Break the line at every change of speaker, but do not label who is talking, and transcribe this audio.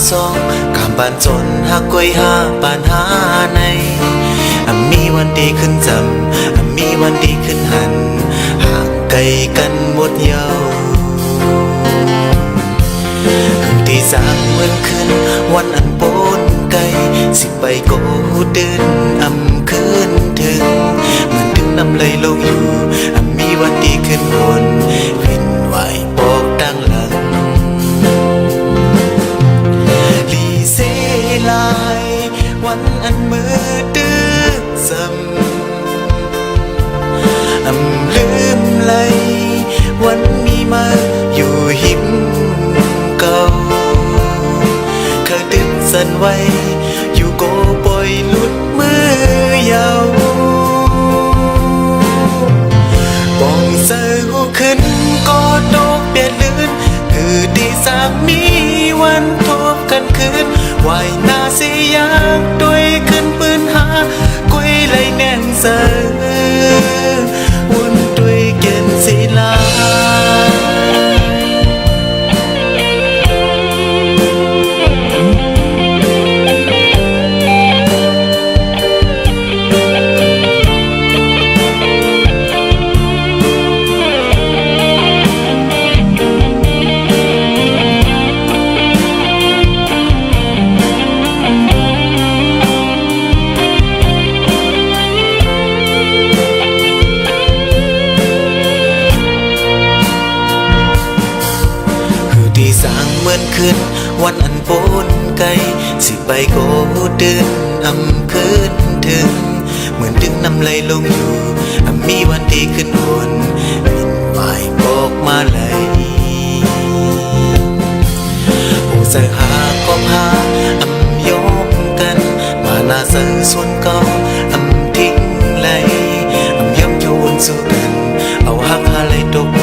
สองกามปานจนหักกวยหาปานหาในมีวันดีขึ้นจำมีวันดีขึ้นหันห่างไกลกันหมดเยาที่สร้างเหมือนขึ้นวันอันปนไกลสิไปโกเดินคืนถึงเหมือนถึงน้ำเลยลงอยู่มีวันดีขึ้นบนวินไหวบอกดังหลังลีเซลายวันอันมือดื้อซ้ำลืมไหลวันมีมาอยู่หิมเก่าเคยดึงสันไว้อยู่โกปล่อยหลุดมือยาวป้องเสือหูขึ้นก็ดอกเบี้ยลื่นคือที่สามมีวันทบกันคืนวายนาสิยากด้วยขึ้นปืนหากวยไหลแน่นเสือวุ่นด้วยเกณฑ์ศิลาที่สร้างเหมือนขึ้นวันอันปนไกลสิไปโกเดินคืนถึงเหมือนดึงน้ำไหลลงอยู่มีวันดีขึ้นบนบินไหวบอกมาไหลโอ้ใส่หาก็พายอมกันมาหน้าเสือส่วนเก่าทิ้งไหลย้ำโยนสู่กันเอาหักหาไหลตก